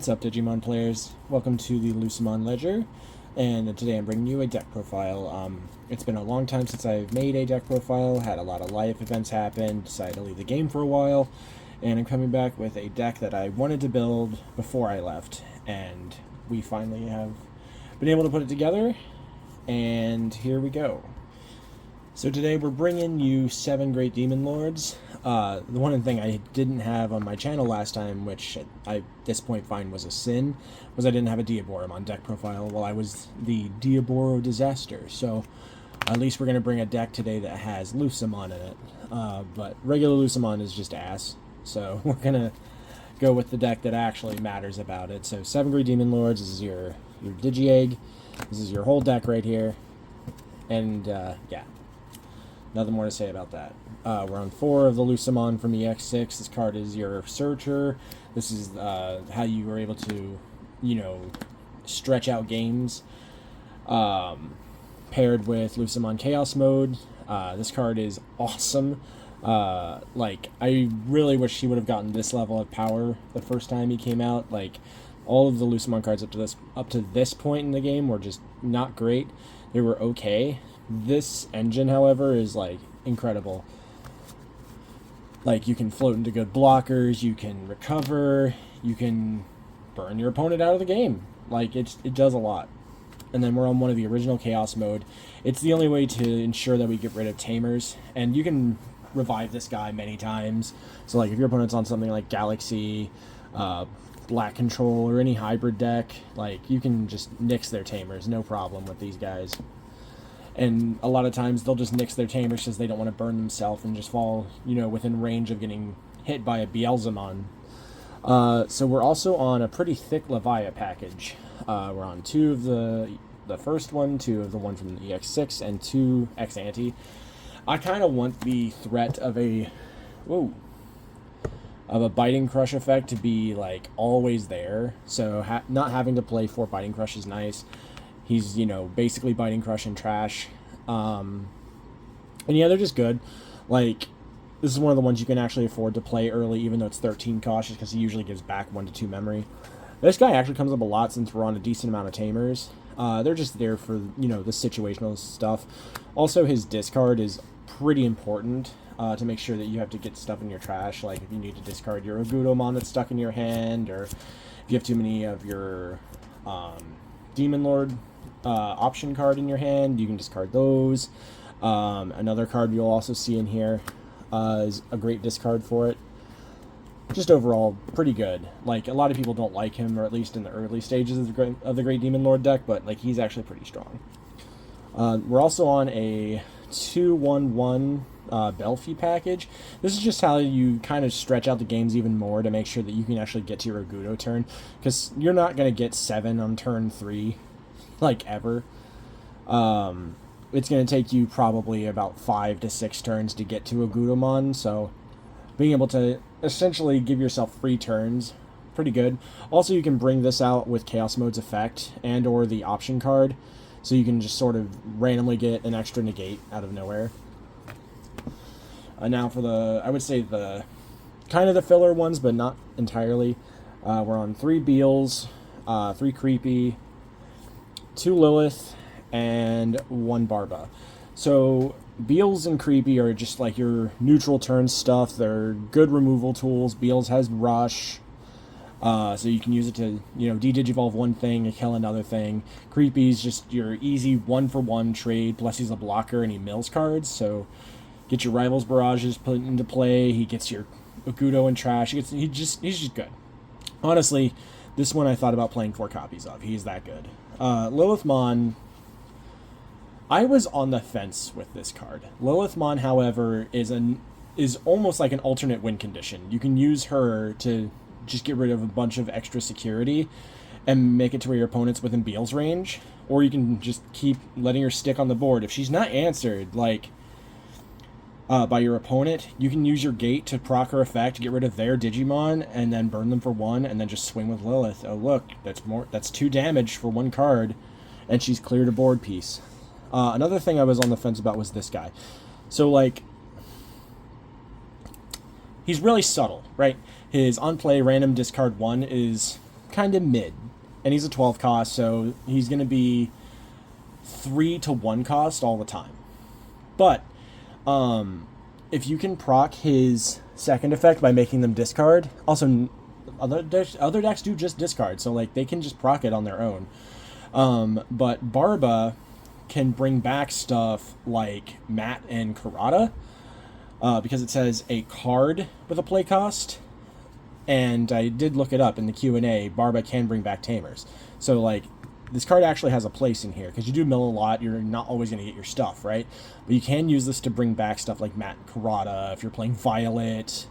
What's up, Digimon players? Welcome to the Lucimon Ledger, and today I'm bringing you a deck profile. It's been a long time since I've made a deck profile, had a lot of life events happen, decided to leave the game for a while, and I'm coming back with a deck that I wanted to build before I left, and we finally have been able to put it together, and here we go. So today we're bringing you 7 Great Demon Lords. The one thing I didn't have on my channel last time, which I at this point find was a sin, was I didn't have a Diaborum on deck profile while I was the Diaboro disaster. So at least we're going to bring a deck today that has Lucimon in it. But regular Lucimon is just ass. So we're going to go with the deck that actually matters about it. So 7 Great Demon Lords, this is your Digi-Egg. This is your whole deck right here. And yeah. Nothing more to say about that. We're on 4 of the Lucimon from EX6. This card is your Searcher. This is how you were able to, stretch out games. Paired with Lucimon Chaos Mode. This card is awesome. I really wish he would have gotten this level of power the first time he came out. All of the Lucimon cards up to this point in the game were just not great. They were okay. This engine, however, is incredible. You can float into good blockers, you can recover, you can burn your opponent out of the game. It does a lot. And then we're on one of the original Chaos Mode. It's the only way to ensure that we get rid of Tamers, and you can revive this guy many times. So if your opponent's on something like Galaxy, Black Control, or any hybrid deck, you can just nix their Tamers, no problem with these guys. And a lot of times they'll just nix their Tamers because they don't want to burn themselves and just fall, within range of getting hit by a Beelzemon. So we're also on a pretty thick Levia package. We're on 2 of the first one, 2 of the one from the EX6, and 2 ex-ante. I kind of want the threat of a Biting Crush effect to be always there. So not having to play 4 Biting Crush is nice. He's, basically Biting Crush and trash. And yeah, they're just good. This is one of the ones you can actually afford to play early, even though it's 13 cautious, because he usually gives back 1 to 2 memory. This guy actually comes up a lot since we're on a decent amount of Tamers. They're just there for, the situational stuff. Also, his discard is pretty important to make sure that you have to get stuff in your trash. If you need to discard your Agudomon that's stuck in your hand, or if you have too many of your Demon Lord option card in your hand, you can discard those. Another card you'll also see in here is a great discard for it. Just overall, pretty good. A lot of people don't like him, or at least in the early stages of the Great Demon Lord deck, but he's actually pretty strong. We're also on a 2-1-1 Belfi package. This is just how you kind of stretch out the games even more to make sure that you can actually get to your Agudo turn, because you're not going to get 7 on turn 3 ever. It's going to take you probably about 5 to 6 turns to get to Agudomon, so being able to essentially give yourself free turns, pretty good. Also, you can bring this out with Chaos Mode's effect and or the option card, so you can just sort of randomly get an extra negate out of nowhere. Now for I would say the kind of the filler ones, but not entirely. We're on 3 Beels, 3 Creepy, 2 Lilith, and 1 Barba. So Beels and Creepy are just your neutral turn stuff. They're good removal tools. Beels has Rush, so you can use it to de-digivolve one thing and kill another thing. Creepy's just your easy 1-for-1 trade, plus he's a blocker and he mills cards, so get your Rivals Barrages put into play. He gets your Agudo and trash. He's just good. Honestly, this one I thought about playing 4 copies of. He's that good. Lilithmon, I was on the fence with this card. Lilithmon, however, is almost like an alternate win condition. You can use her to just get rid of a bunch of extra security and make it to where your opponent's within Beel's range, or you can just keep letting her stick on the board. If she's not answered, by your opponent, you can use your gate to proc her effect, get rid of their Digimon, and then burn them for 1, and then just swing with Lilith. Oh look, that's 2 damage for 1 card, and she's cleared a board piece. Another thing I was on the fence about was this guy. So he's really subtle, right? His on play random discard 1 is kind of mid. And he's a 12 cost, so he's going to be 3 to 1 cost all the time. But if you can proc his second effect by making them discard, also other decks do just discard, so like they can just proc it on their own. But Barba can bring back stuff like Matt and Karada, because it says a card with a play cost. And I did look it up in the Q&A. Barba can bring back Tamers. So, like, this card actually has a place in here. Because you do mill a lot, you're not always going to get your stuff, right? But you can use this to bring back stuff like Matt and Karada. If you're playing Violet,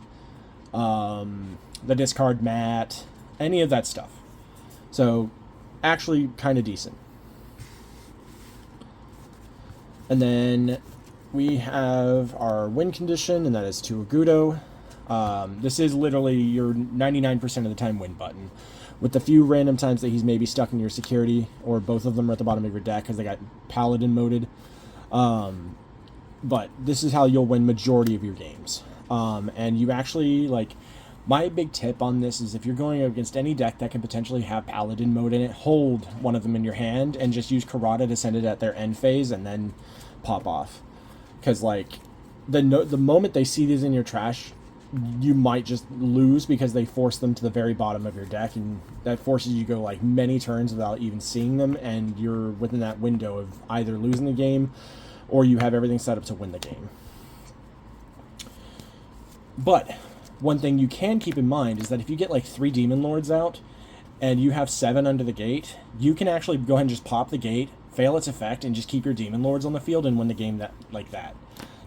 the discard Matt, any of that stuff. So, actually kind of decent. And then we have our win condition, and that is to Agudo. This is literally your 99% of the time win button, with the few random times that he's maybe stuck in your security, or both of them are at the bottom of your deck because they got Paladin moded. But this is how you'll win majority of your games. And you actually, like, my big tip on this is if you're going against any deck that can potentially have Paladin mode in it, hold one of them in your hand and just use Karada to send it at their end phase and then pop off. Because, like, the moment they see these in your trash, you might just lose because they force them to the very bottom of your deck, and that forces you to go like many turns without even seeing them, and you're within that window of either losing the game or you have everything set up to win the game. But one thing you can keep in mind is that if you get like 3 Demon Lords out and you have 7 under the gate, you can actually go ahead and just pop the gate, fail its effect, and just keep your Demon Lords on the field and win the game like that.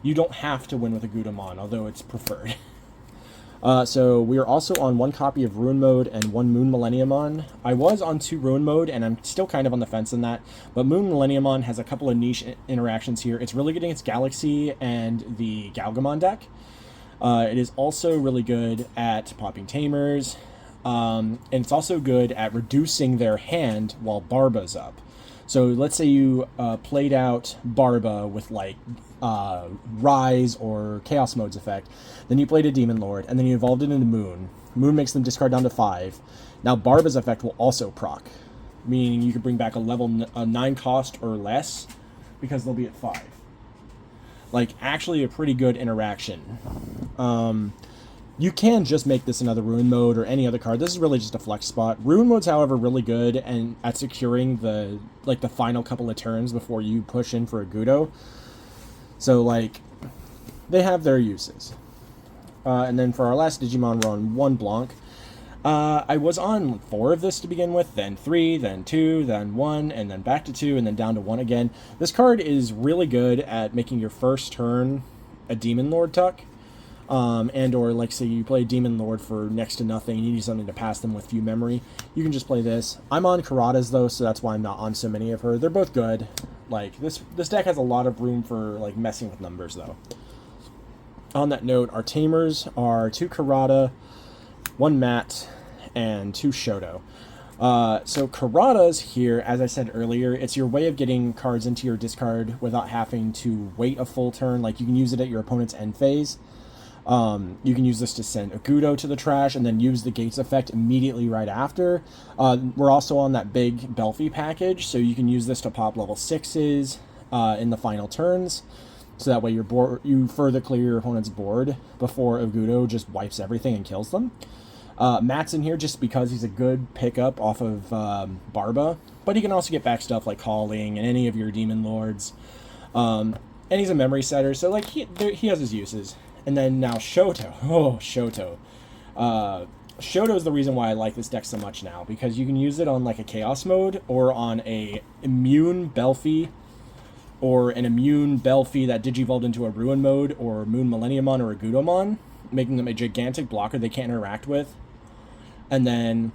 You don't have to win with a Gudamon, although it's preferred. So we are also on 1 copy of Ruin Mode and 1 Moon Millenniumon. I was on 2 Ruin Mode, and I'm still kind of on the fence on that. But Moon Millenniumon has a couple of niche interactions here. It's really good against Galaxy and the Galgamon deck. It is also really good at popping Tamers. And it's also good at reducing their hand while Barba's up. So let's say you played out Barba with like Rise or Chaos Mode's effect. Then you played a Demon Lord, and then you evolved it into Moon. Moon makes them discard down to 5. Now Barba's effect will also proc, meaning you could bring back a level 9 cost or less because they'll be at 5. Like, actually a pretty good interaction. You can just make this another Ruin Mode or any other card. This is really just a flex spot. Ruin Mode's, however, really good and at securing the final couple of turns before you push in for a Gudo. So, like, they have their uses. And then for our last Digimon, we're on 1 Blanc. I was on 4 of this to begin with, then 3, then 2, then 1, and then back to 2, and then down to 1 again. This card is really good at making your first turn a Demon Lord tuck. And or, like, say you play Demon Lord for next to nothing, you need something to pass them with few memory. You can just play this. I'm on Karada's, though, so that's why I'm not on so many of her. They're both good. Like, this deck has a lot of room for, like, messing with numbers, though. On that note, our Tamers are 2 Karada, 1 Matt, and 2 Shoto. So Karada's here, as I said earlier, it's your way of getting cards into your discard without having to wait a full turn. Like, you can use it at your opponent's end phase. You can use this to send Agudo to the trash and then use the Gates effect immediately right after. We're also on that big Belfie package, so you can use this to pop level 6s in the final turns. So that way you further clear your opponent's board before Agudo just wipes everything and kills them. Matt's in here just because he's a good pickup off of Barba, but he can also get back stuff like Calling and any of your Demon Lords. And he's a memory setter, so like he has his uses. And then now Shoto. Oh, Shoto. Shoto is the reason why I like this deck so much now, because you can use it on like a Chaos Mode or on a Immune Belfie or an Immune Belfie that digivolved into a Ruin Mode or Moon Millenniumon or a Gudamon, making them a gigantic blocker they can't interact with. And then,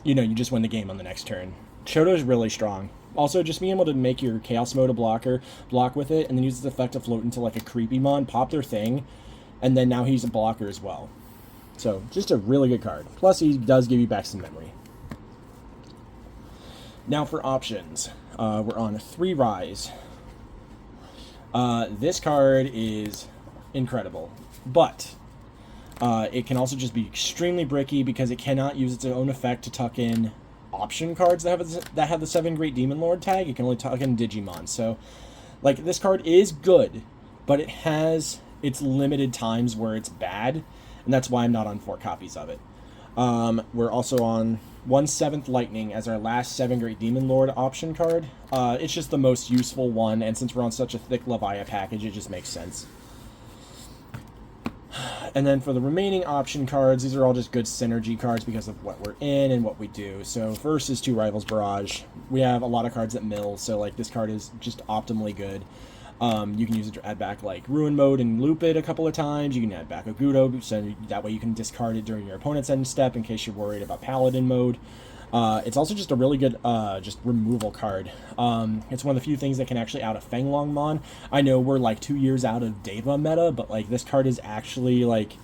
you just win the game on the next turn. Shoto is really strong. Also, just being able to make your Chaos Mode a blocker, block with it, and then use its effect to float into like a Creepy Mon, pop their thing, and then now he's a blocker as well. So, just a really good card. Plus, he does give you back some memory. Now for options. We're on 3 Rise. This card is incredible. But It can also just be extremely bricky because it cannot use its own effect to tuck in option cards that have the 7 Great Demon Lord tag. It can only tuck in Digimon. So, like, this card is good, but it has its limited times where it's bad, and that's why I'm not on 4 copies of it. We're also on 1/7 Lightning as our last 7 Great Demon Lord option card. It's just the most useful one, and since we're on such a thick Levia package, it just makes sense. And then for the remaining option cards, these are all just good synergy cards because of what we're in and what we do. So first is 2 Rivals Barrage. We have a lot of cards that mill, so like this card is just optimally good. You can use it to add back like Ruin Mode and loop it a couple of times. You can add back Agudo, so that way you can discard it during your opponent's end step in case you're worried about Paladin mode. It's also just a really good just removal card. It's one of the few things that can actually out a Fenglongmon. I know we're like 2 years out of Deva meta, but like this card is actually like,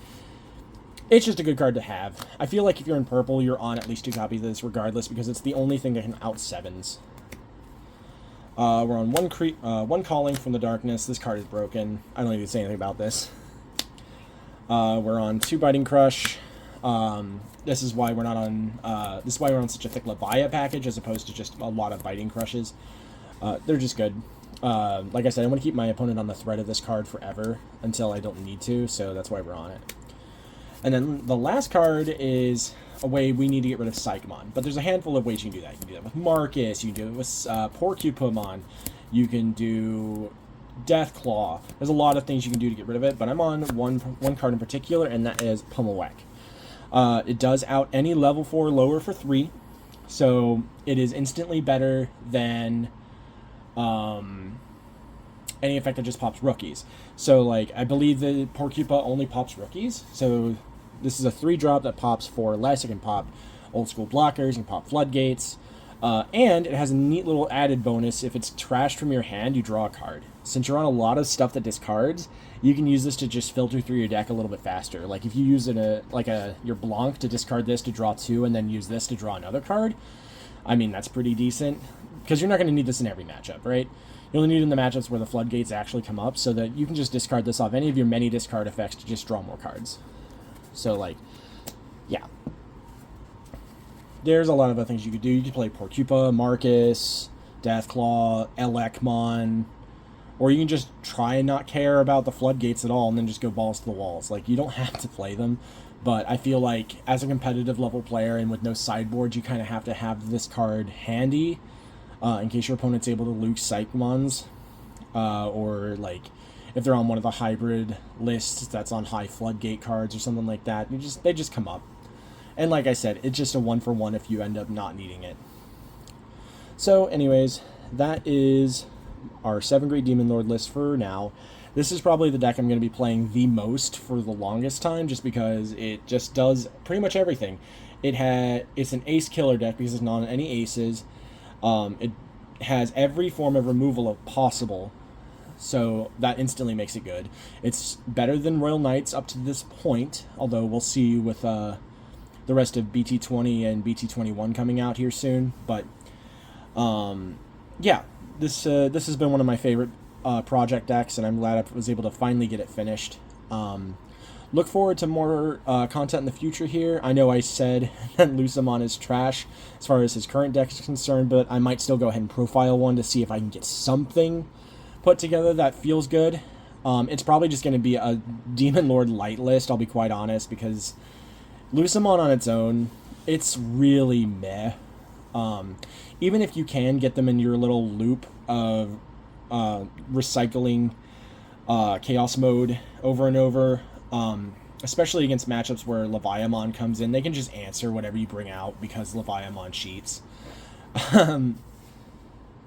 it's just a good card to have. I feel like if you're in purple, you're on at least 2 copies of this regardless because it's the only thing that can out 7s. We're on one Calling from the Darkness. This card is broken. I don't need to say anything about this. We're on 2 Biting Crush. This is why we're not on. This is why we're on such a thick Levia package as opposed to just a lot of Biting Crushes. They're just good. Like I said, I want to keep my opponent on the thread of this card forever until I don't need to, so that's why we're on it. And then the last card is a way we need to get rid of Psychmon. But there's a handful of ways you can do that. You can do that with Marcus, you can do it with Porcupamon, you can do Deathclaw. There's a lot of things you can do to get rid of it, but I'm on one card in particular, and that is Pummelwhack. It does out any level 4 lower for 3, so it is instantly better than any effect that just pops rookies. So, like, I believe the Porcupa only pops rookies, so this is a 3-drop that pops 4 or less. It can pop old school blockers, it can pop floodgates, and it has a neat little added bonus. If it's trashed from your hand, you draw a card. Since you're on a lot of stuff that discards, you can use this to just filter through your deck a little bit faster. Like if you use your Blanc to discard this to draw 2 and then use this to draw another card, I mean, that's pretty decent. Because you're not going to need this in every matchup, right? You only need it in the matchups where the floodgates actually come up, so that you can just discard this off any of your many discard effects to just draw more cards. So, like, yeah. There's a lot of other things you could do. You could play Porcupa, Marcus, Deathclaw, Elecmon, or you can just try and not care about the floodgates at all and then just go balls to the walls. Like, you don't have to play them, but I feel like as a competitive level player and with no sideboard, you kind of have to have this card handy in case your opponent's able to luke Psychmons, or like if they're on one of the hybrid lists that's on high floodgate cards or something like that. They just come up. And like I said, it's just a 1-for-1 if you end up not needing it. So anyways, that is our 7 Great Demon Lord list for now. This is probably the deck I'm going to be playing the most for the longest time, just because it just does pretty much everything. It's an ace killer deck because it's not on any aces. It has every form of removal possible, so that instantly makes it good. It's better than Royal Knights up to this point, although we'll see with the rest of BT20 and BT21 coming out here soon. But yeah, this has been one of my favorite project decks, and I'm glad I was able to finally get it finished. Look forward to more content in the future here. I know I said that Lucamon is trash as far as his current deck is concerned, but I might still go ahead and profile one to see if I can get something put together that feels good. It's probably just going to be a Demon Lord light list, I'll be quite honest, because Lucamon on its own, it's really meh. Even if you can get them in your little loop of recycling Chaos Mode over and over, especially against matchups where Leviamon comes in, they can just answer whatever you bring out because Leviamon cheats.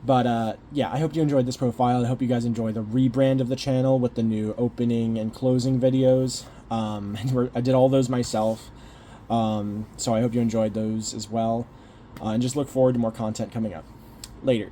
But yeah, I hope you enjoyed this profile. I hope you guys enjoy the rebrand of the channel with the new opening and closing videos. I did all those myself, so I hope you enjoyed those as well. And just look forward to more content coming up. Later.